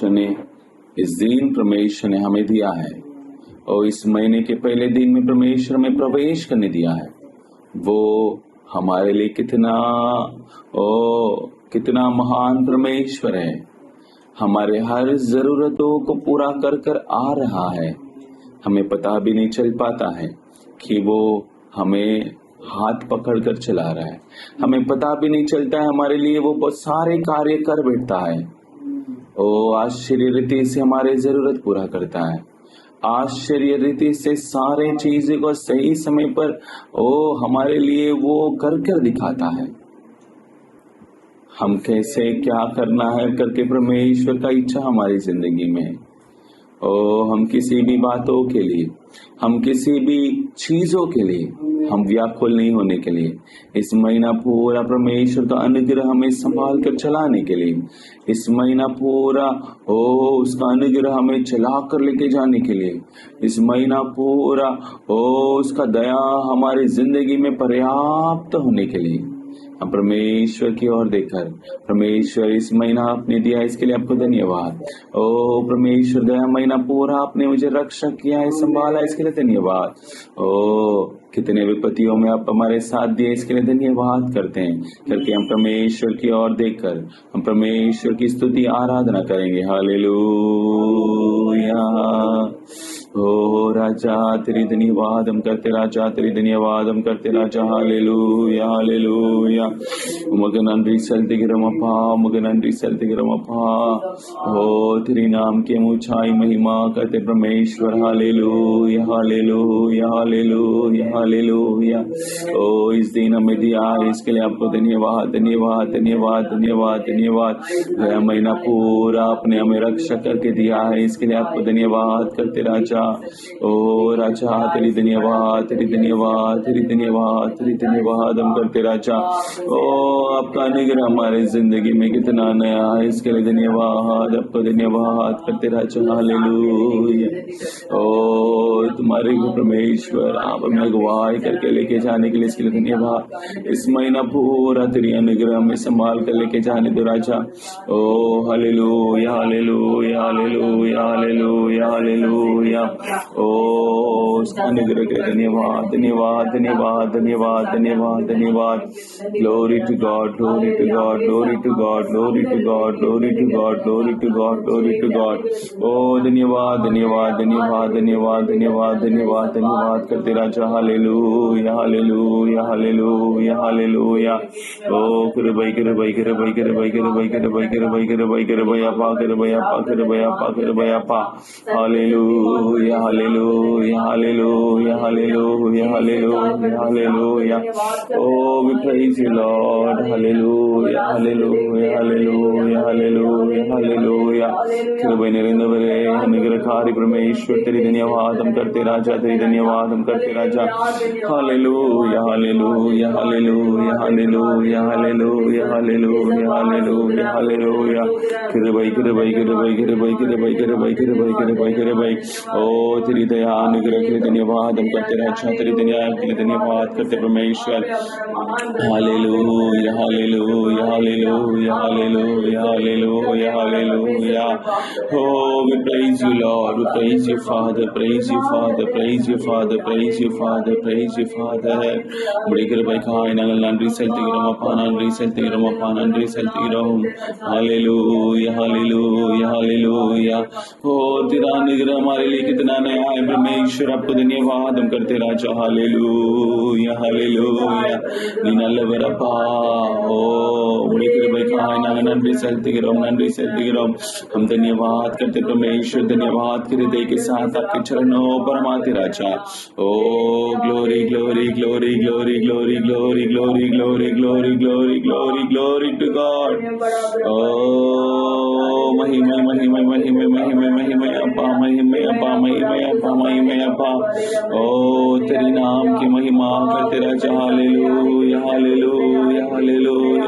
ने इस दिन परमेश्वर ने हमें दिया है और इस महीने के पहले दिन में परमेश्वर में प्रवेश करने दिया है। वो हमारे लिए कितना महान परमेश्वर है। हमारे हर जरूरतों को पूरा कर कर आ रहा है। हमें पता भी नहीं चल पाता है कि वो हमें हाथ पकड़ कर चला रहा है। हमें पता भी नहीं चलता है हमारे लिए वो बहुत सारे कार्य कर बैठता है। ओ आश्चर्य रीति से हमारे जरूरत पूरा करता है। आश्चर्य रीति से सारे चीजों को सही समय पर हमारे लिए वो कर दिखाता है। हम कैसे क्या करना है करके परमेश्वर का इच्छा हमारी जिंदगी में। हम किसी भी बातों के लिए, हम किसी भी चीजों के लिए हम व्याकुल नहीं होने के लिए, इस महीना पूरा परमेश्वर का अनुग्रह हमें संभाल कर चलाने के लिए, इस महीना पूरा उसका अनुग्रह हमें चला कर लेके जाने के लिए, इस महीना पूरा उसका दया हमारी जिंदगी में पर्याप्त होने के लिए हम परमेश्वर की ओर देखकर, परमेश्वर इस महीना आपने दिया इसके लिए आपको धन्यवाद। परमेश्वर गया महीना पूरा आपने मुझे रक्षा किया है, संभाला इसके लिए धन्यवाद। कितने विपत्तियों में आप हमारे साथ दिए इसके लिए धन्यवाद करते हैं। करके हम परमेश्वर की ओर देखकर हम परमेश्वर की स्तुति आराधना करेंगे। हालेलुया। राजा तेरी धन्यवाद हम करते, राजा तेरी धन्यवाद हम करते, राजा। Hallelujah hallelujah. मगन नंरी सेल्तिगिरमपा, मगन नंरी सेल्तिगिरमपा। तेरी नाम की ऊंचाई महिमा करते परमेश्वर। Hallelujah hallelujah hallelujah hallelujah. इस दिन हमें दिया इसके लिए आपको धन्यवाद धन्यवाद धन्यवाद धन्यवाद धन्यवाद। गया महीना पूरा आपने हमें रक्षा करके दिया है, इसके लिए आपको धन्यवाद करते राजा। राजा तेरी धन्यवाद तेरी धन्यवाद तेरी धन्यवाद तेरी धन्यवाद हम करते राजा। आपका अनुग्रह हमारे जिंदगी में कितना नया है, इसके लिए धन्यवाद, आपको धन्यवाद करते राजा। हालेलुया। तुम्हारे परमेश्वर आप हमें अगुवाई करके लेके जाने के लिए इसके लिए धन्यवाद। इस महीना पूरा तेरी अनुग्रह में संभाल कर लेके जाने दो राजा। Hallelujah hallelujah hallelujah hallelujah hallelujah. उसका अनुग्रह के धन्यवाद धन्यवाद धन्यवाद धन्यवाद धन्यवाद धन्यवाद। Glory to God glory to God glory to God glory to God glory to God glory to God glory to God. धन्यवाद धन्यवाद धन्यवाद धन्यवाद धन्यवाद धन्यवाद धन्यवाद करते राजा। Hallelujah hallelujah hallelujah hallelujah. कर भाई कर भाई कर भाई कर भाई कर भाई कर भाई कर भाई कर भाई कर भैया पा कर भैया पा कर भैया पा कर भैया पा। Hallelujah hallelujah hallelujah hallelujah hallelujah hallelujah. We praise you Lord. Hallelujah hallelujah hallelujah hallelujah hallelujah. कृपा निरंतर अनुग्रहकारी परमेश्वर तेरी धन्यवाद हम करते राजा, तेरी धन्यवाद हम करते राजा। Hallelujah hallelujah hallelujah hallelujah hallelujah hallelujah hallelujah hallelujah. कृपा कृपा कृपा कृपा कृपा कृपा कृपा कृपा कृपा। तेरी दया अनुग्रह के लिए धन्यवाद हम करते राजा, तेरी दया के लिए धन्यवाद करते परमेश्वर। Hallelujah hallelujah hallelujah hallelujah hallelujah hallelujah. We praise you Lord, we praise you Father, praise you Father, praise you Father, praise you Father, praise you Father। बड़ी कृपा खाए नागल नंरी सेल्तिगिरम अपा नंरी सेल्तिगिरम अपा नंरी सेल्तिगिरम। Hallelujah hallelujah hallelujah. तेरा अनुग्रह हमारे लिए कितना नया है परमेश्वर, आपको धन्यवाद हम करते राजा। Hallelujah hallelujah. नीनल वरपा बड़ी कृपा खाए नागल नंरी सेल्तिगिरम नंरी सेल्तिगिरम। हम धन्यवाद करते परमेश्वर, धन्यवाद के हृदय के साथ आपके चरणों पर माते राजा। Glory glory glory glory glory glory glory glory glory glory glory glory to God. महिमा महिमा महिमा महिमा महिमा अपा महिमा अपा महिमा अपा महिमा अपा। तेरी नाम की महिमा करते राजा। Hallelujah hallelujah hallelujah.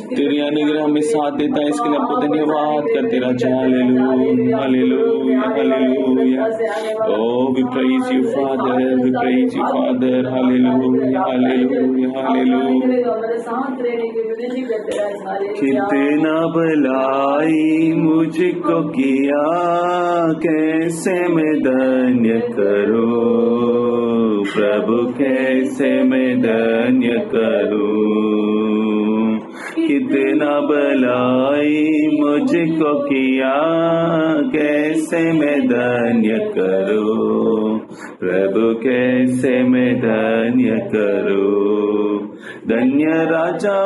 तेरी अनुग्रह हमें साथ देता है, इसके लिए आपको धन्यवाद करते राजा। Hallelujah hallelujah hallelujah. Oh, we praise you, Father. We praise you, Father. Hallelujah, hallelujah, hallelujah. कितना भलाई मुझको किया, कैसे मैं धन्य करूं प्रभु, कैसे मैं धन्य करूं। कितना भलाई मुझको किया, कैसे मैं धन्य करूं प्रभु, कैसे मैं धन्य करूं। धन्य राजा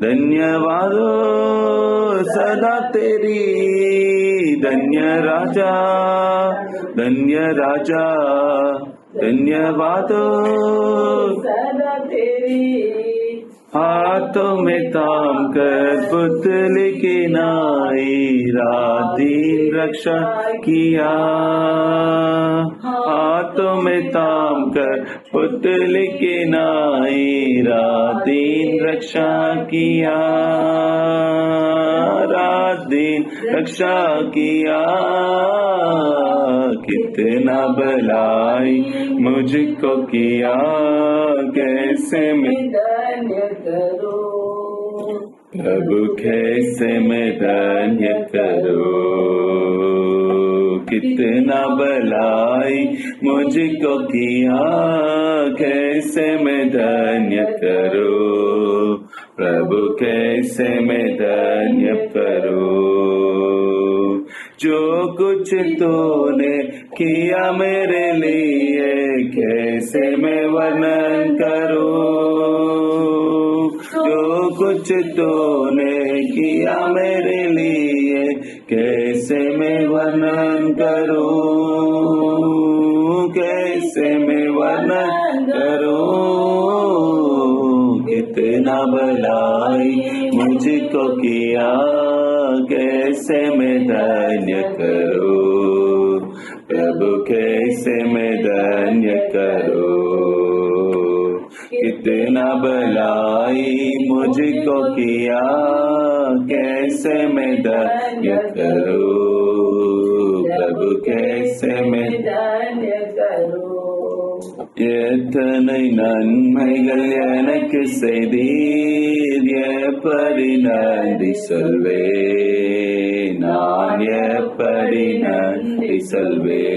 धन्यवाद सदा तेरी। धन्य राजा धन्यवाद सदा तेरी। हाथों में ताम कर पुतले के नाई, रात दिन रक्षा किया। हाथों में ताम कर पुतले के नाई, रात दिन रक्षा किया। रात दिन रक्षा किया। कितना भलाई मुझको किया, कैसे मैं धन्य करूं प्रभु, कैसे मैं धन्य करूं। कितना भलाई मुझको किया, कैसे मैं धन्य करूं प्रभु, कैसे मैं धन्य करूं। जो कुछ तूने किया मेरे लिए, कैसे मैं वर्णन करूं। जो कुछ तूने किया मेरे लिए, कैसे मैं वर्णन करूं, कैसे मैं वर्णन करूं। कितना भलाई मुझको किया, कैसे मैं धन्य करूं प्रभु, कैसे मैं धन्य करूं। कितना भलाई मुझको किया, कैसे मैं धन्य करूं प्रभु, कैसे मैं धन्य करूं। எத்தனை நன்மைகள் எனக்கு செய்தீர், எப்படி நன்றி சொல்வேன், நான் எப்படி நன்றி சொல்வேன்।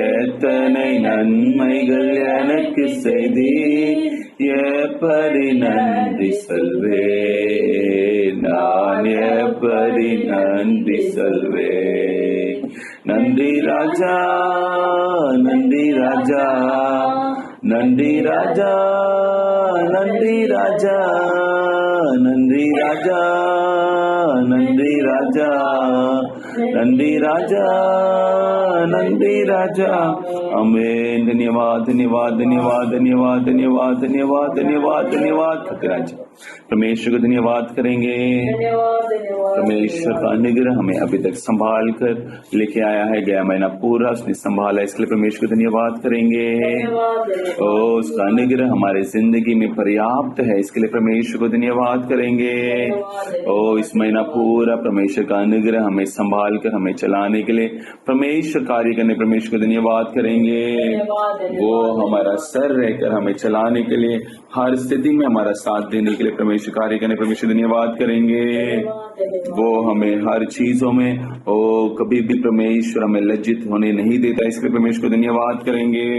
எத்தனை நன்மைகள் எனக்கு செய்தீர், எப்படி நன்றி சொல்வேன், நான் எப்படி நன்றி சொல்வேன்। நன்றி ராஜா நன்றி ராஜா நன்றி ராஜா நன்றி ராஜா நன்றி ராஜா நன்றி ராஜா நன்றி ராஜா நன்றி ராஜா। आमीन। धन्यवाद धन्यवाद धन्यवाद धन्यवाद धन्यवाद धन्यवाद धन्यवाद धन्यवाद करते राजा। परमेश्वर को धन्यवाद करेंगे। परमेश्वर का अनुग्रह हमें अभी तक संभाल कर लेके आया है, गया महीना पूरा उसने संभाला, इसके लिए परमेश्वर को धन्यवाद करेंगे। ओ उसका अनुग्रह हमारे जिंदगी में पर्याप्त है, इसके लिए परमेश्वर को धन्यवाद करेंगे। ओ इस महीना पूरा परमेश्वर का अनुग्रह हमें संभाल कर हमें चलाने के लिए परमेश्वर कार्य करने परमेश्वर को धन्यवाद करेंगे। वो हमारा सर रहकर हमें चलाने के लिए, हर स्थिति में हमारा साथ देने के लिए परमेश्वर कार्य करने परमेश्वर धन्यवाद करेंगे। वो हमें हर चीजों में ओ कभी भी परमेश्वर हमें लज्जित होने नहीं देता, इसलिए परमेश्वर को धन्यवाद करेंगे।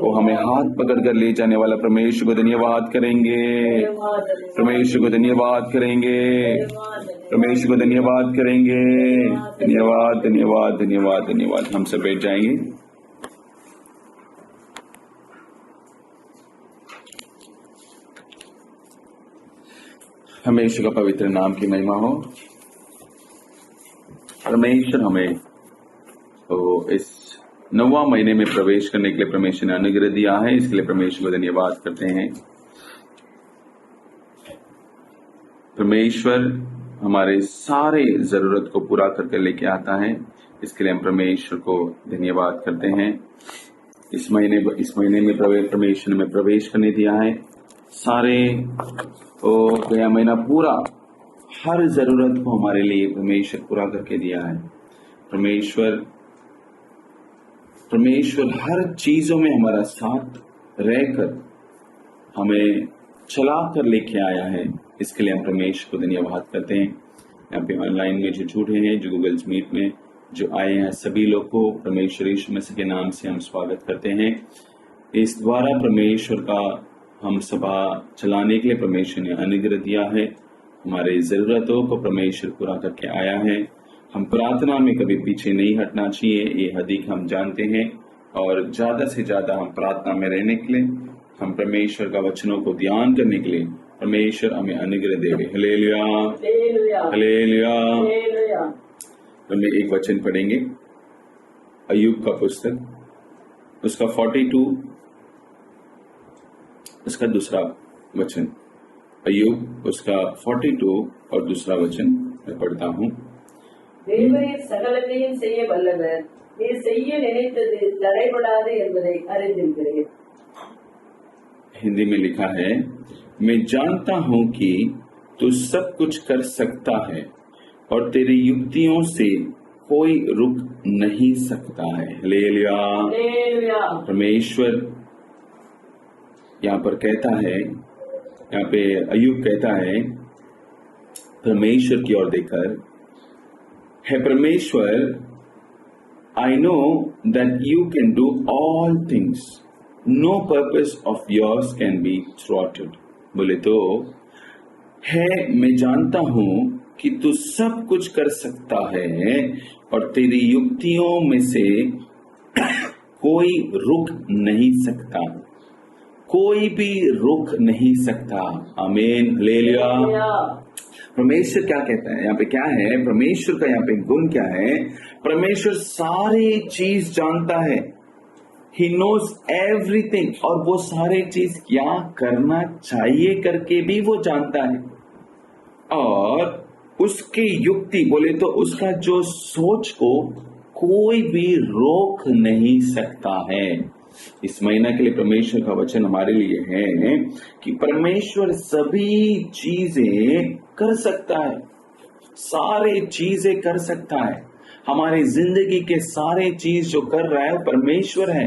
वो हमें हाथ पकड़ कर ले जाने वाला परमेश्वर को धन्यवाद करेंगे। परमेश्वर को धन्यवाद करेंगे। परमेश्वर को धन्यवाद करेंगे। धन्यवाद धन्यवाद धन्यवाद धन्यवाद। हम सब बैठ जाएंगे। परमेश्वर का पवित्र नाम की महिमा हो। परमेश्वर हमें तो इस 9वां महीने में प्रवेश करने के लिए परमेश्वर ने अनुग्रह दिया है, इसके लिए परमेश्वर को धन्यवाद करते हैं। परमेश्वर हमारे सारे जरूरत को पूरा करके लेके आता है, इसके लिए हम परमेश्वर को धन्यवाद करते हैं। इस महीने में परमेश्वर में प्रवेश करने दिया है। सारे गया महीना पूरा हर जरूरत को हमारे लिए परमेश्वर पूरा करके दिया है। परमेश्वर हर चीजों में हमारा साथ रहकर हमें चला कर लेके आया है। इसके लिए हम परमेश्वर को धन्यवाद करते हैं। यहाँ पे ऑनलाइन में जो जुड़े हैं, जो गूगल मीट में जो आए हैं, सभी लोग को परमेश्वर यीशु मसीह के नाम से हम स्वागत करते हैं। इस द्वारा परमेश्वर का हम सभा चलाने के लिए परमेश्वर ने अनुग्रह दिया है। हमारे जरूरतों को परमेश्वर पूरा करके आया है। हम प्रार्थना में कभी पीछे नहीं हटना चाहिए, ये अधिक हम जानते हैं। और ज्यादा से ज्यादा हम प्रार्थना में रहने के लिए, हम परमेश्वर का वचनों को ध्यान करने के लिए परमेश्वर हमें अनुग्रह देवे। Hallelujah, hallelujah. हम एक वचन पढ़ेंगे, अय्यूब का पुस्तक, उसका 42, उसका दूसरा वचन। अय्यूब उसका 42 और दूसरा वचन मैं पढ़ता हूँ। தேவரீர் சகலத்தையும் செய்ய வல்லவர், நீர் செய்ய நினைத்தது தடைபடாது என்பதை அறிந்திருக்கிறேன்। हिंदी में लिखा है, मैं जानता हूँ कि तू सब कुछ कर सकता है और तेरी युक्तियों से कोई रुक नहीं सकता है। हालेलुया। परमेश्वर यहाँ पर कहता है, यहाँ पे अय्यूब कहता है परमेश्वर की ओर देखकर, है परमेश्वर, I know that you can do all things, no purpose of yours can be थ्वॉटेड। बोले तो है, मैं जानता हूं कि तू सब कुछ कर सकता है और तेरी युक्तियों में से कोई रुक नहीं सकता, कोई भी रुक नहीं सकता। आमीन, हालेलुया। परमेश्वर क्या कहता है यहाँ पे, क्या है परमेश्वर का यहाँ पे गुण क्या है? परमेश्वर सारी चीज जानता है। He knows everything, और वो सारे चीज क्या करना चाहिए करके भी वो जानता है। और उसकी युक्ति बोले तो उसका जो सोच को कोई भी रोक नहीं सकता है। इस महीना के लिए परमेश्वर का वचन हमारे लिए है कि परमेश्वर सभी चीजें कर सकता है, सारे चीजें कर सकता है। हमारी जिंदगी के सारे चीज जो कर रहा है परमेश्वर है।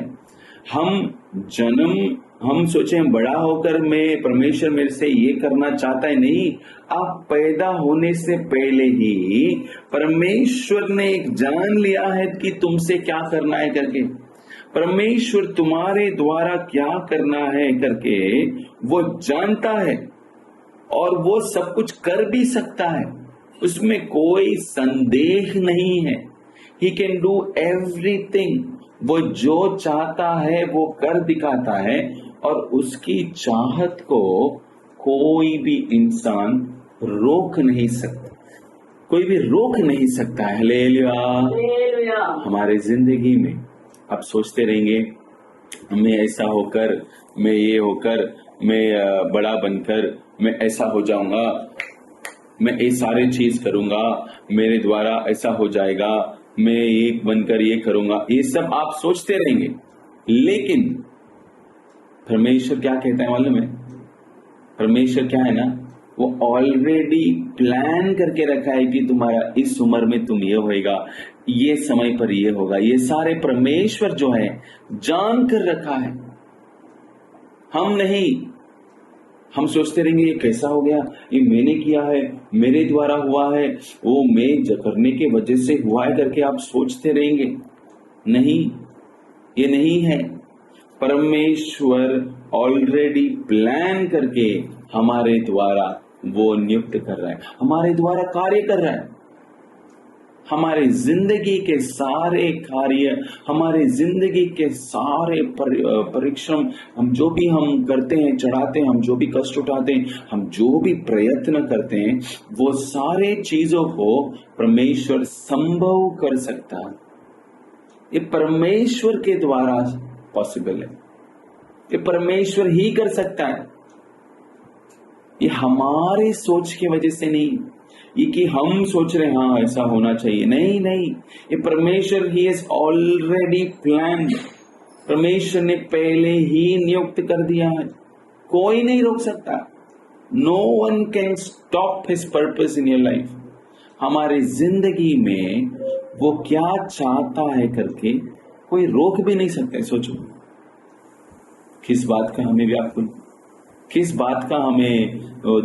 हम सोचे बड़ा होकर मैं परमेश्वर मेरे से ये करना चाहता है, नहीं। आप पैदा होने से पहले ही परमेश्वर ने एक जान लिया है कि तुमसे क्या करना है करके। परमेश्वर तुम्हारे द्वारा क्या करना है करके वो जानता है और वो सब कुछ कर भी सकता है, उसमें कोई संदेह नहीं है। He can do everything, वो जो चाहता है वो कर दिखाता है और उसकी चाहत को कोई भी इंसान रोक नहीं सकता, कोई भी रोक नहीं सकता है। हालेलुया। हमारे जिंदगी में आप सोचते रहेंगे, मैं ऐसा होकर, मैं ये होकर, मैं बड़ा बनकर मैं ऐसा हो जाऊंगा, मैं ये सारे चीज करूंगा, मेरे द्वारा ऐसा हो जाएगा, मैं एक बनकर ये करूंगा, ये सब आप सोचते रहेंगे। लेकिन परमेश्वर क्या कहता है मालूम है? परमेश्वर क्या है ना, वो ऑलरेडी प्लान करके रखा है कि तुम्हारा इस उम्र में तुम ये होएगा, ये समय पर ये होगा। ये सारे परमेश्वर जो है जान कर रखा है। हम नहीं, हम सोचते रहेंगे ये कैसा हो गया, ये मैंने किया है, मेरे द्वारा हुआ है, वो मैं करने के वजह से हुआ है करके आप सोचते रहेंगे। नहीं, ये नहीं है। परमेश्वर ऑलरेडी प्लान करके हमारे द्वारा वो नियुक्त कर रहा है, हमारे द्वारा कार्य कर रहा है। हमारे जिंदगी के सारे कार्य, हमारे जिंदगी के सारे परिश्रम, हम जो भी हम करते हैं, चढ़ाते हैं, हम जो भी कष्ट उठाते हैं, हम जो भी प्रयत्न करते हैं, वो सारे चीजों को परमेश्वर संभव कर सकता है। ये परमेश्वर के द्वारा पॉसिबल है, ये परमेश्वर ही कर सकता है। ये हमारे सोच की वजह से नहीं, ये कि हम सोच रहे हाँ ऐसा होना चाहिए, नहीं नहीं, ये परमेश्वर ही इज ऑलरेडी प्लान। परमेश्वर ने पहले ही नियुक्त कर दिया है, कोई नहीं रोक सकता। No one can stop his purpose in your life. हमारी जिंदगी में वो क्या चाहता है करके कोई रोक भी नहीं सकता। सोचो किस बात का हमें व्याकुल, किस बात का हमें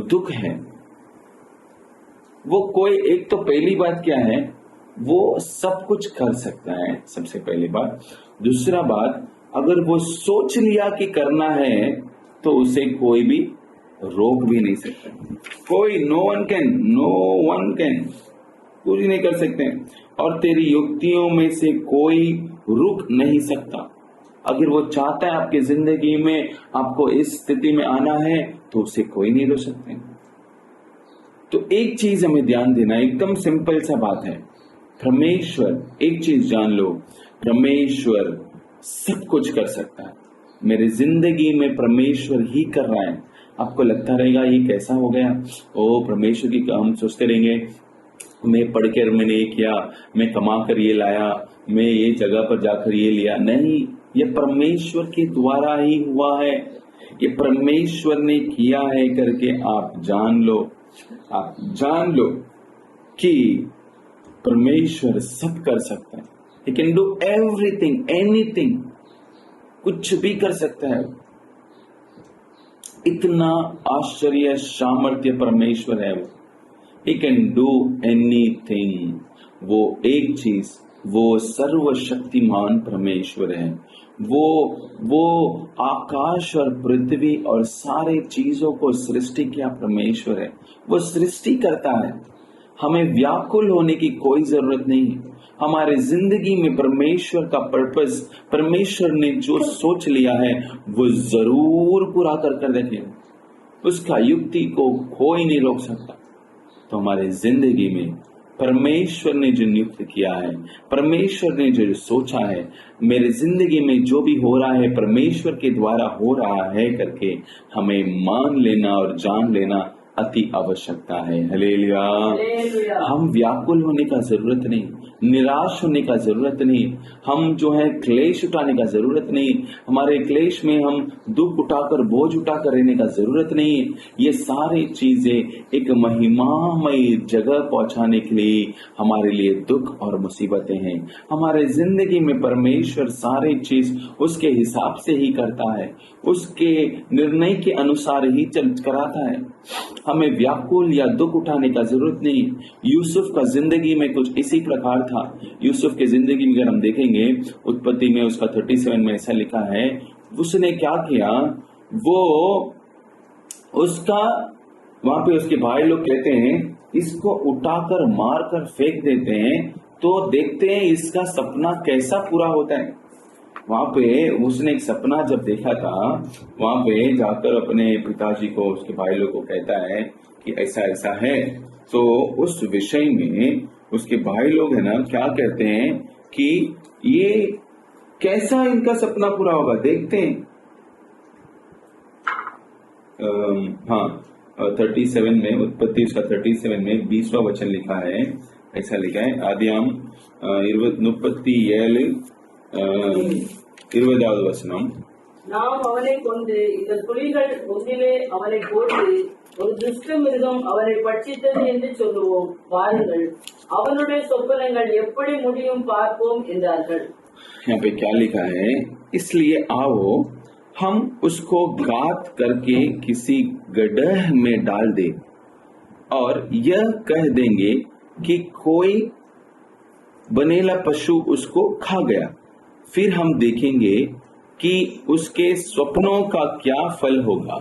दुख है। वो कोई, एक तो पहली बात क्या है, वो सब कुछ कर सकता है, सबसे पहली बात। दूसरा बात, अगर वो सोच लिया कि करना है तो उसे कोई भी रोक भी नहीं सकता। कोई, नो वन कैन, कुछ नहीं कर सकते। और तेरी युक्तियों में से कोई रुक नहीं सकता। अगर वो चाहता है आपकी जिंदगी में आपको इस स्थिति में आना है तो उसे कोई नहीं रोक सकते। तो एक चीज हमें ध्यान देना, एकदम सिंपल सा बात है, परमेश्वर, एक चीज जान लो, परमेश्वर सब कुछ कर सकता है। मेरी जिंदगी में परमेश्वर ही कर रहा है। आपको लगता रहेगा ये कैसा हो गया, ओ परमेश्वर की, हम सोचते रहेंगे मैं पढ़कर मैंने ये किया, मैं कमा कर ये लाया, मैं ये जगह पर जाकर ये लिया। नहीं, ये परमेश्वर के द्वारा ही हुआ है, ये परमेश्वर ने किया है करके आप जान लो कि परमेश्वर सब कर सकता है। He can do everything, anything, कुछ भी कर सकता है। इतना आश्चर्य सामर्थ्य परमेश्वर है वो। He can do anything। वो एक चीज, वो सर्वशक्तिमान परमेश्वर है। वो आकाश और पृथ्वी और सारे चीजों को सृष्टि किया परमेश्वर है। वो सृष्टि करता है। हमें व्याकुल होने की कोई जरूरत नहीं। हमारे जिंदगी में परमेश्वर का पर्पस, परमेश्वर ने जो सोच लिया है वो जरूर पूरा कर देखेगा। उसका युक्ति को कोई नहीं रोक सकता। तो हमारे जिंदगी में परमेश्वर ने जो नियुक्त किया है, परमेश्वर ने जो सोचा है, मेरे जिंदगी में जो भी हो रहा है परमेश्वर के द्वारा हो रहा है करके हमें मान लेना और जान लेना अति आवश्यकता है। हालेलुया। हम व्याकुल होने का जरूरत नहीं, निराश होने का जरूरत नहीं, हम जो है क्लेश उठाने का जरूरत नहीं, हमारे क्लेश में हम दुख उठाकर बोझ उठाकर रहने का जरूरत नहीं। ये सारी चीजें एक महिमामय जगह पहुंचाने के लिए हमारे लिए दुख और मुसीबतें हैं। हमारे जिंदगी में परमेश्वर सारी चीज उसके हिसाब से ही करता है, उसके निर्णय के अनुसार ही कराता है। हमें व्याकुल या दुख उठाने का जरूरत नहीं। यूसुफ का जिंदगी में कुछ इसी प्रकार था। यूसुफ की जिंदगी में अगर हम देखेंगे, उत्पत्ति में उसका 37 में ऐसा लिखा है, उसने क्या किया, वो उसका वहां पे उसके भाई लोग कहते हैं इसको उठाकर मारकर फेंक देते हैं तो देखते हैं इसका सपना कैसा पूरा होता है। वहां पे उसने एक सपना जब देखा था, वहां पे जाकर अपने पिताजी को, उसके भाई लोग को कहता है कि ऐसा ऐसा है। तो उस विषय में उसके भाई लोग है ना क्या कहते हैं कि ये कैसा इनका सपना पूरा होगा, देखते हैं। 37 में, उत्पत्ति उसका 37 में 20वां वचन लिखा है, ऐसा लिखा है, आदियाम 20வது வசனம், நாம் அவனை கொண்டு இந்த புலிகள் முன்னிலே அவனை போட்டு ஒரு துஷ்ட மிருகம் அவனை பட்சித்தது என்று சொல்லுவோம், வாருங்கள் அவனுடைய சொப்பனங்கள் எப்படி முடியும் பார்ப்போம் என்றார்கள்। यहाँ पे क्या लिखा है, इसलिए आओ हम उसको गात करके किसी गड्ढे में डाल दे और यह कह देंगे कि कोई बनेला पशु उसको खा गया, फिर हम देखेंगे कि उसके सपनों का क्या फल होगा।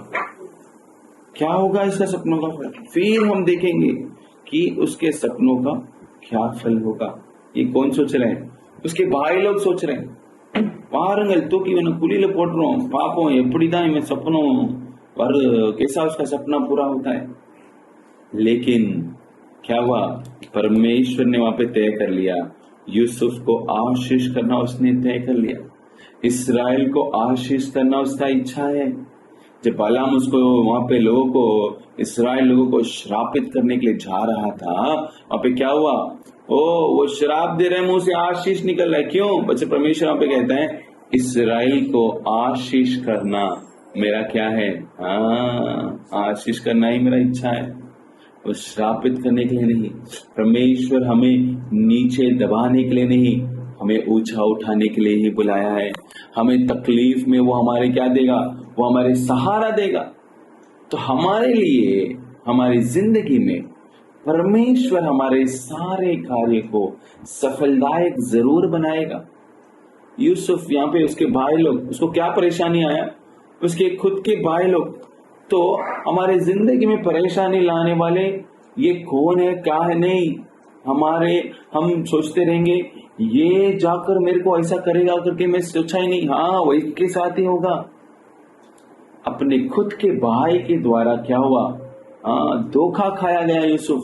क्या होगा इसका सपनों का फल, फिर हम देखेंगे कि उसके सपनों का क्या फल होगा। ये कौन सोच रहे हैं? उसके भाई लोग सोच रहे हैं, பாருங்கள் தூக்கி இவனை குழியில போட்டுரும், பாப்போம் எப்படிதான் இவன் सपनों कैसा उसका सपना पूरा होता है। लेकिन क्या हुआ, परमेश्वर ने वहां पे तय कर लिया, यूसुफ को आशीष करना उसने तय कर लिया, इसराइल को आशीष करना उसका इच्छा है। जब बालाम उसको वहां पे लोगों को, इसराइल लोगों को श्रापित करने के लिए जा रहा था, वहां पे क्या हुआ, वो श्राप दे रहे मुंह से आशीष निकल रहा है। क्यों? बच्चे परमेश्वर वहां पे कहते हैं इसराइल को आशीष करना मेरा क्या है? आशीष करना ही मेरा इच्छा है, वो श्रापित करने के लिए नहीं। परमेश्वर हमें नीचे दबाने के लिए नहीं, हमें ऊंचा उठाने के लिए ही बुलाया है। हमें तकलीफ में वो हमारे क्या देगा? वो हमारे सहारा देगा। तो हमारे लिए, हमारी जिंदगी में परमेश्वर हमारे सारे कार्य को सफलदायक जरूर बनाएगा। यूसुफ, यहाँ पे उसके भाई लोग, उसको क्या परेशानी आया? उसके खुद के भाई लोग तो हमारे जिंदगी में परेशानी लाने वाले ये कौन है, क्या है? नहीं, हम सोचते रहेंगे ये जाकर मेरे को ऐसा करेगा करके, मैं सोचा ही नहीं, हाँ वही के साथ ही होगा। अपने खुद के भाई के द्वारा क्या हुआ? धोखा खाया गया यूसुफ।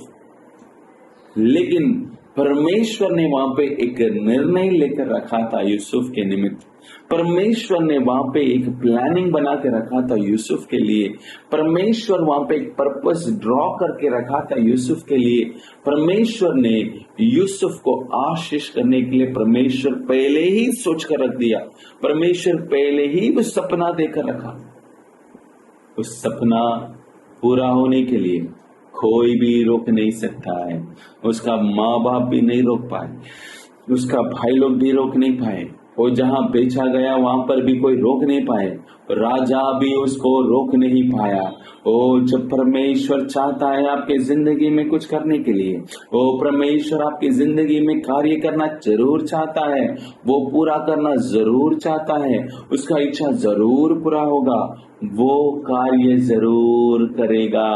लेकिन परमेश्वर ने वहां पे एक निर्णय लेकर रखा था यूसुफ के निमित्त। परमेश्वर ने वहां पे एक प्लानिंग बना के रखा था यूसुफ के लिए। परमेश्वर वहां पे एक पर्पस ड्रॉ करके रखा था यूसुफ के लिए। परमेश्वर ने यूसुफ को आशीष करने के लिए परमेश्वर पहले ही सोच कर रख दिया। परमेश्वर पहले ही वो सपना देकर रखा। उस सपना पूरा होने के लिए कोई भी रोक नहीं सकता है। उसका माँ बाप भी नहीं रोक पाए, उसका भाई लोग भी रोक नहीं पाए, वो जहां बेचा गया वहां पर भी कोई रोक नहीं पाए, राजा भी उसको रोक नहीं पाया। ओ, जब परमेश्वर चाहता है आपके जिंदगी में कुछ करने के लिए, वो परमेश्वर आपकी जिंदगी में कार्य करना जरूर चाहता है, वो पूरा करना जरूर चाहता है, उसका इच्छा जरूर पूरा होगा, वो कार्य जरूर करेगा,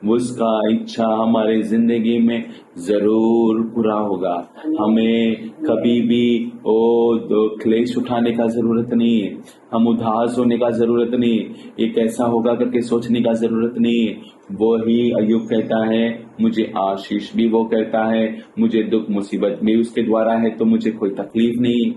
उसका इच्छा हमारे जिंदगी में जरूर पूरा होगा। हमें कभी भी क्लेश उठाने का जरूरत नहीं है, हम उदास होने का जरूरत नहीं, ये कैसा होगा करके सोचने का जरूरत नहीं है। वो ही अय्यूब कहता है मुझे आशीष भी वो कहता है, मुझे दुख मुसीबत भी उसके द्वारा है, तो मुझे कोई तकलीफ नहीं।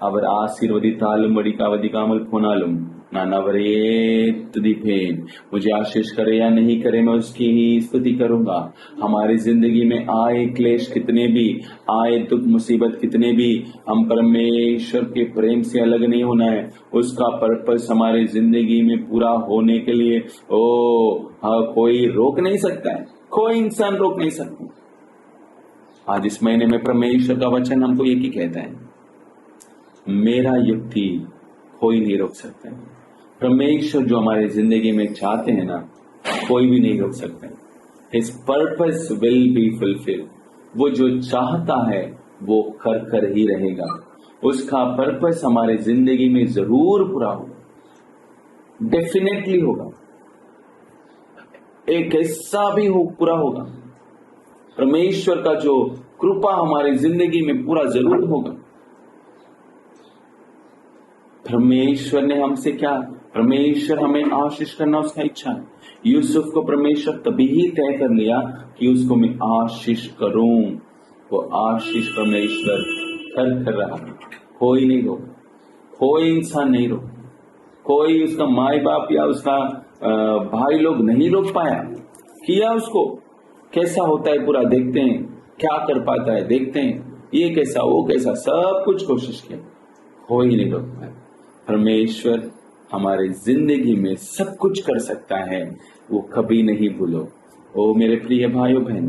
अवर आशीर्वदितालुम वडिकावदिकामल फोनालुम नानावरेत दीपेन, मुझे आशीष करे या नहीं करे मैं उसकी ही स्तुति करूंगा। हमारी जिंदगी में आए क्लेश कितने भी, आए दुख मुसीबत कितने भी, हम परमेश्वर के प्रेम से अलग नहीं होना है। उसका पर्पस हमारी जिंदगी में पूरा होने के लिए कोई रोक नहीं सकता है, कोई इंसान रोक नहीं सकता। आज इस महीने में परमेश्वर का वचन हमको ये की कहता है, मेरा युक्ति कोई नहीं रोक सकता है। परमेश्वर जो हमारे जिंदगी में चाहते हैं ना, कोई भी नहीं रोक सकता। His purpose will be fulfilled। वो जो चाहता है वो कर कर ही रहेगा। उसका पर्पस हमारे जिंदगी में जरूर पूरा होगा, डेफिनेटली होगा, एक ऐसा भी हो पूरा होगा। परमेश्वर का जो कृपा हमारी जिंदगी में पूरा जरूर होगा। परमेश्वर ने हमसे क्या, परमेश्वर हमें आशीष करना उसका इच्छा है। यूसुफ को परमेश्वर तभी ही तय कर लिया कि उसको मैं आशीष करूं। वो आशीष परमेश्वर कर रहा, कोई नहीं रोक, कोई इंसान नहीं रोक, कोई उसका माई बाप या उसका भाई लोग नहीं रोक पाया। किया उसको, कैसा होता है पूरा देखते हैं, क्या कर पाता है देखते हैं, ये कैसा वो कैसा, सब कुछ कोशिश किया, कोई नहीं रोक पाया। परमेश्वर हमारे जिंदगी में सब कुछ कर सकता है, वो कभी नहीं भूलो। ओ मेरे प्रिय भाइयों बहन,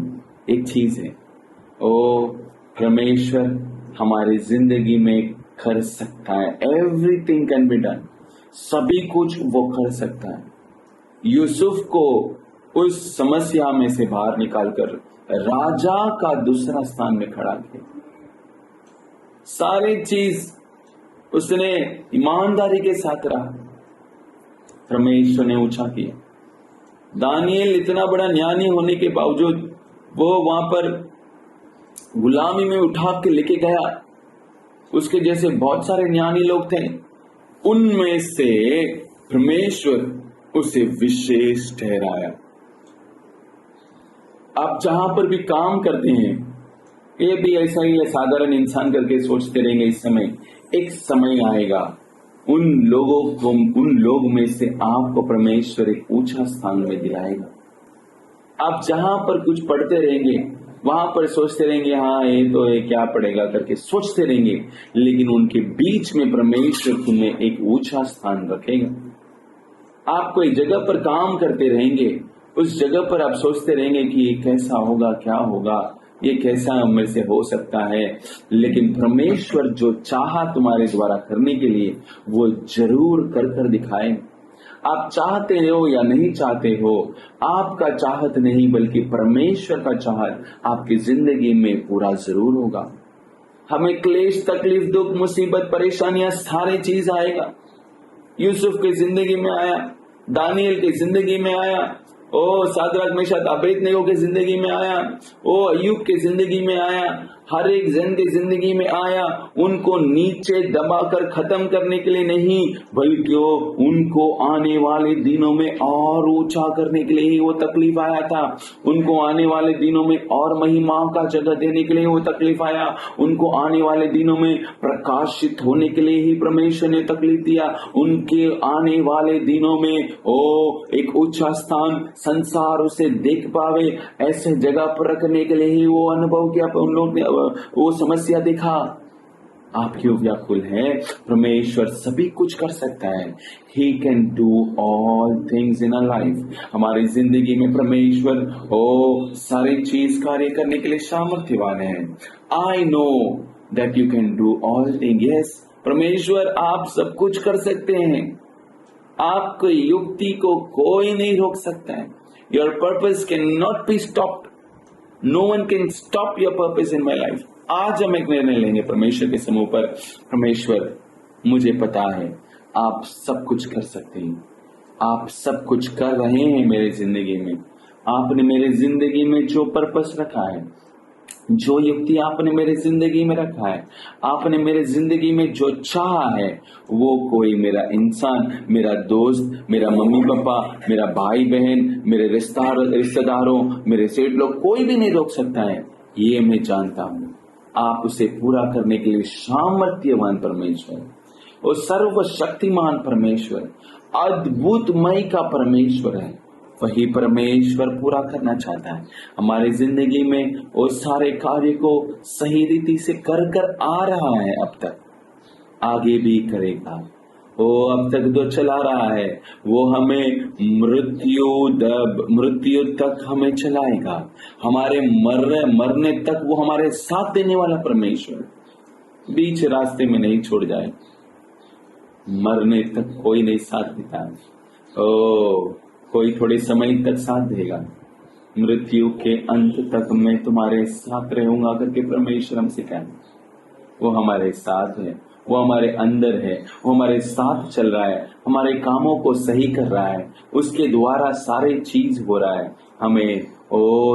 एक चीज है, ओ परमेश्वर हमारी जिंदगी में कर सकता है। एवरीथिंग कैन बी डन, सभी कुछ वो कर सकता है। यूसुफ को उस समस्या में से बाहर निकालकर राजा का दूसरा स्थान में खड़ा किया। सारी चीज उसने ईमानदारी के साथ रहा, परमेश्वर ने ऊंचा किया। दानिएल इतना बड़ा ज्ञानी होने के बावजूद वो वहां पर गुलामी में उठा के लेके गया। उसके जैसे बहुत सारे ज्ञानी लोग थे, उनमें से परमेश्वर उसे विशेष ठहराया। आप जहां पर भी काम करते हैं, ये भी ऐसा ही है, साधारण इंसान करके सोचते रहेंगे। इस समय एक समय आएगा, उन लोग में से आपको परमेश्वर एक ऊंचा स्थान में दिलाएगा। आप जहां पर कुछ पढ़ते रहेंगे, वहां पर सोचते रहेंगे हाँ ये क्या पड़ेगा करके सोचते रहेंगे, लेकिन उनके बीच में परमेश्वर तुम्हें एक ऊंचा स्थान रखेगा। आप कोई जगह पर काम करते रहेंगे, उस जगह पर आप सोचते रहेंगे कि ये कैसा होगा, क्या होगा, ये कैसा मेरे से हो सकता है, लेकिन परमेश्वर जो चाहा तुम्हारे द्वारा करने के लिए वो जरूर कर कर दिखाए। आप चाहते हो या नहीं चाहते हो, आपका चाहत नहीं बल्कि परमेश्वर का चाहत आपकी जिंदगी में पूरा जरूर होगा। हमें क्लेश, तकलीफ, दुख, मुसीबत, परेशानियां सारे चीज आएगा। यूसुफ की जिंदगी में आया, दानियल की जिंदगी में आया, ओ सादराक मेशक अबेदनेगो की जिंदगी में आया, ओ अय्यूब की जिंदगी में आया, हर एक जन की जिंदगी में आया। उनको नीचे दबाकर खत्म करने के लिए नहीं, बल्कि उनको आने वाले दिनों में और ऊंचा करने के लिए ही वो तकलीफ आया था। उनको आने वाले दिनों में और महिमा का जगह देने के लिए वो तकलीफ आया। उनको आने वाले दिनों में प्रकाशित होने के लिए ही परमेश्वर ने तकलीफ दिया। उनके आने वाले दिनों में एक ऊंचा स्थान संसार उसे देख पावे, ऐसे जगह पर रखने के लिए ही वो अनुभव किया। उन लोगों ने वो समस्या देखा। आप क्यों व्याकुल हैं? परमेश्वर सभी कुछ कर सकता है। He can do all things in our life। हमारी जिंदगी में परमेश्वर सारी चीज कार्य करने के लिए सामर्थ्यवान है। I know that you can do all things। Yes, परमेश्वर आप सब कुछ कर सकते हैं। आपकी युक्ति को कोई नहीं रोक सकता है। Your purpose cannot be stopped। No one can stop your purpose in my life। आज हम एक निर्णय लेंगे परमेश्वर के समूह पर, परमेश्वर मुझे पता है आप सब कुछ कर सकते हैं, आप सब कुछ कर रहे हैं मेरी जिंदगी में। आपने मेरी जिंदगी में जो पर्पस रखा है, जो युक्ति आपने मेरे जिंदगी में रखा है, आपने मेरे जिंदगी में जो चाहा है, वो कोई मेरा इंसान, मेरा दोस्त, मेरा मम्मी पापा, मेरा भाई बहन, मेरे रिश्तेदारों, मेरे सेठ लोग, कोई भी नहीं रोक सकता है। ये मैं जानता हूँ। आप उसे पूरा करने के लिए सामर्थ्यवान परमेश्वर, वो सर्वशक्तिमान परमेश्वर, अद्भुतमय का परमेश्वर है। वही परमेश्वर पूरा करना चाहता है हमारी जिंदगी में। वो सारे कार्य को सही रीति से कर आ रहा है, अब तक आगे भी करेगा। वो अब तक जो चला रहा है वो हमें मृत्यु तक हमें चलाएगा। हमारे मरने तक वो हमारे साथ देने वाला परमेश्वर, बीच रास्ते में नहीं छोड़ जाए। मरने तक कोई नहीं साथ देता, कोई थोड़े समय तक साथ देगा। मृत्यु के अंत तक मैं तुम्हारे साथ रहूंगा करके परमेश्वर हमसे कहना। वो हमारे साथ है, वो हमारे अंदर है, वो हमारे साथ चल रहा है, हमारे कामों को सही कर रहा है, उसके द्वारा सारे चीज हो रहा है। हमें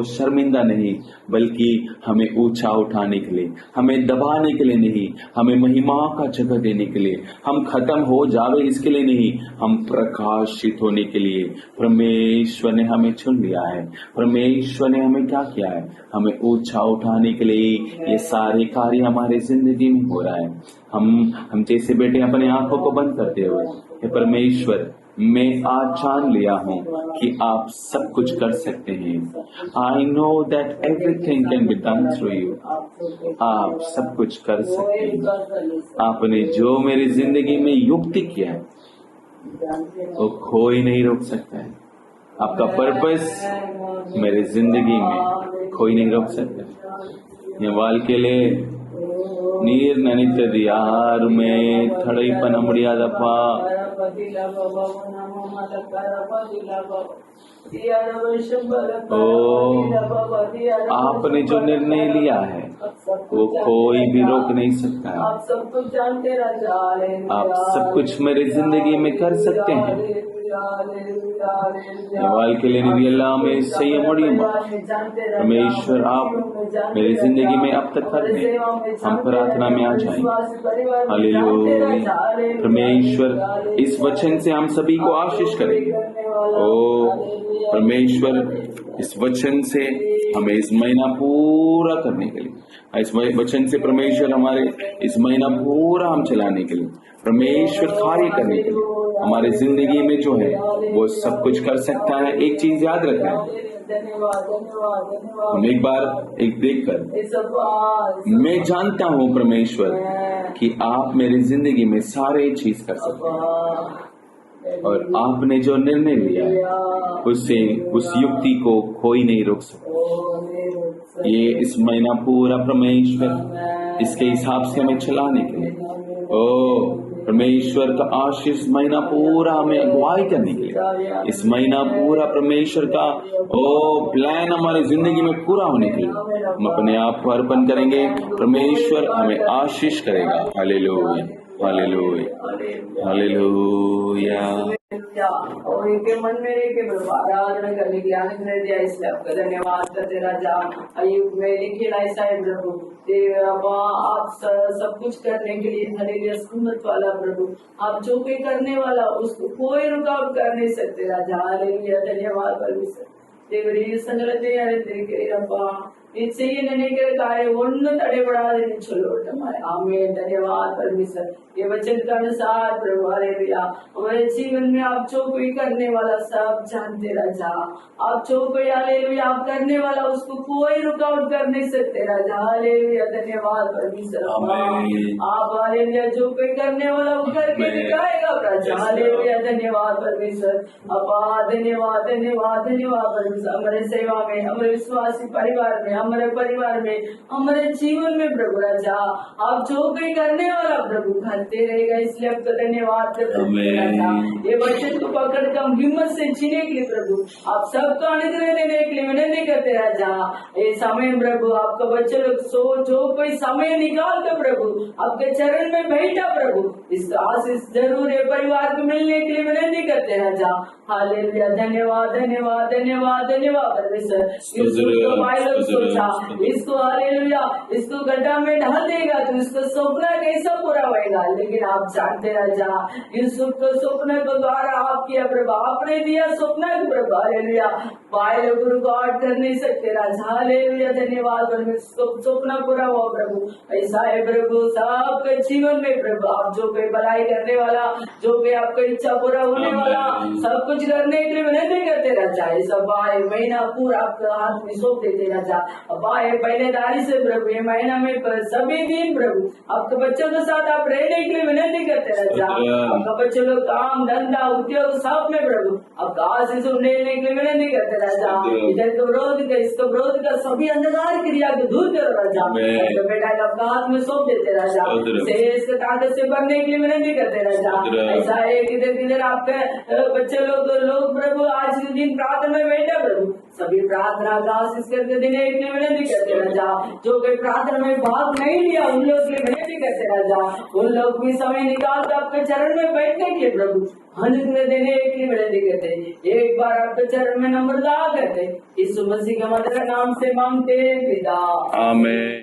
शर्मिंदा नहीं, बल्कि हमें ऊंचा उठाने के लिए, हमें दबाने के लिए नहीं, हमें महिमा का जगह देने के लिए, हम खत्म हो जावे इसके लिए नहीं, हम प्रकाशित होने के लिए परमेश्वर ने हमें चुन लिया है। परमेश्वर ने हमें क्या किया है? हमें ऊंचा उठाने के लिए ये सारे कार्य हमारे जिंदगी में हो रहा है। हम जैसे बेटे अपने आंखों को बंद करते हुए, हे परमेश्वर मैं आज जान लिया हूँ कि आप सब कुछ कर सकते हैं। आई know that everything can be done through you. आप सब कुछ कर सकते हैं। आपने जो मेरी जिंदगी में युक्ति किया है वो कोई नहीं रोक सकता है। आपका पर्पस मेरे जिंदगी में कोई नहीं रोक सकता। ये वाल के लिए ನೀರ್ ನೆನಿತದ ಯಾರು ಮೇ ಥಡೈಪ ನಮ್ಮಡಿಯಾದಪ್ಪ। आपने जो निर्णय लिया है वो कोई भी रोक नहीं सकता है। आप सब कुछ मेरी जिंदगी में कर सकते हैं। के लिए में सही परमेश्वर आप मेरी जिंदगी में अब तक कर दें। हम प्रार्थना में आ जाएं। हालेलुया। परमेश्वर इस वचन से हम सभी को आशीष करें। परमेश्वर इस वचन से हमें इस महीना पूरा करने के लिए, इस वचन से परमेश्वर हमारे इस महीना पूरा हम चलाने के लिए, परमेश्वर कार्य करने के लिए, हमारे जिंदगी में जो है वो सब कुछ कर सकता है। एक चीज याद रखना है, धन्यवाद धन्यवाद धन्यवाद। हम एक बार एक देखकर, इस अब्बा, मैं जानता हूँ परमेश्वर कि आप मेरी जिंदगी में सारे चीज कर सकते हैं, और आपने जो निर्णय लिया है उससे उस युक्ति को कोई नहीं रोक सकता। ये इस महीना पूरा परमेश्वर इसके हिसाब से हमें चलाने के लिए, ओ परमेश्वर का आशीष महीना पूरा हमें अगुवाई करने के लिए, इस महीना पूरा परमेश्वर का ओ प्लान हमारी जिंदगी में पूरा होने के लिए हम अपने आप को अर्पण करेंगे। परमेश्वर हमें आशीष करेगा। Hallelujah hallelujah hallelujah. और इनके मन में रह के प्रभु आराधना करने की आनंद दिया, इसलिए आपका धन्यवाद करते राजा। अयुब में लिखे ऐसा है प्रभु, आप सब कुछ करने के लिए हालेलुया सुन्नत वाला प्रभु, आप जो भी करने वाला उसको कोई रुकावट कर नहीं सकते राजा। हालेलुया धन्यवाद परमेश्वर ದೇವರೇ ಸಂಗಲತೆ ಅಪ್ಪ ನೀ செய்ய நினைக்கிற காரியம் ஒன்றும் தடைபடாது சொல்லுவோம்। आमीन धन्यवाद परमेश्वर। ये वचन के अनुसार प्रभु हालेलुया हमारे जीवन में आप जो कोई करने वाला सब जानते राजा, आप जो कोई हालेलुया आप करने वाला उसको कोई रुकावट कर नहीं सकते राजा। हालेलुया धन्यवाद परमेश्वर। आप हालेलुया जो कोई करने वाला वो करके दिखाएगा राजा। हालेलुया धन्यवाद परमेश्वर। अपा धन्यवाद धन्यवाद धन्यवाद परमेश्वर। हमारे सेवा में, हमारे विश्वासी परिवार में, हमारे परिवार में, हमारे जीवन में प्रभु राजा आप जो भी करने वाला प्रभु करते रहेगा, इसलिए आपका धन्यवाद करते राजा। ये वचन को पकड़ कर हम हिम्मत से जीने के लिए प्रभु आप सबको अनुग्रह देने के लिए विनती करते राजा। ये समय प्रभु आपका बच्चे लोग सो जो कोई समय निकाल कर प्रभु आपके चरण में बैठा प्रभु इस आशीष जरूर है परिवार को मिलने के लिए विनती करते राजा। हालेलुया धन्यवाद धन्यवाद धन्यवाद धन्यवाद परमेश्वर। सोचा इसको हालेलुया इसको गड्ढा में डाल देगा तो इसको सपना कैसा पूरा होएगा, लेकिन आप जानते राजा यूसुफ को सपने को द्वारा आप किया प्रभु, आपने दिया सपना को प्रभु। हालेलुया पाए लोग रुकावट कर नहीं सकते राजा। हालेलुया धन्यवाद परमेश्वर। सपना पूरा हुआ प्रभु, ऐसा है प्रभु सबके जीवन में प्रभु आप जो कोई भलाई करने वाला, जो कोई आपका इच्छा पूरा होने वाला सब कुछ करने के लिए विनती करते राजा। सब आए महीना पूरा आपके हाथ में सौंप देते राजा। अब आए पहलेदारी से प्रभु ये महीना में सभी दिन प्रभु आपके बच्चों के साथ आप रहने के लिए विनती करते राजा। आपका बच्चों लोग काम धंधा उद्योग सब में प्रभु आपका आशीष लेने के लिए विनती करते राजा। इधर को विरोध का इसको विरोध का सभी अंधकार क्रिया को दूर करो राजा। बेटा का आपका हाथ में सौंप देते राजा। शेष ताकत से भरने के लिए विनती करते राजा। ऐसा है किधर किधर आपके बच्चे लोग प्रभु आज के दिन प्रार्थना में बैठे प्रभु सभी प्रार्थना का आशीष करके देने के लिए विनती करते राजा। जो कोई प्रार्थना में भाग नहीं लिया उन लोग के लिए विनती करते राजा। उन लोग भी समय निकाल कर आपके चरण में बैठने के लिए प्रभु अनुग्रह देने के लिए विनती करते। एक बार आपके चरण में नम्रता करते, यीशु मसीह के मधुर नाम से मांगते पिता, आमीन।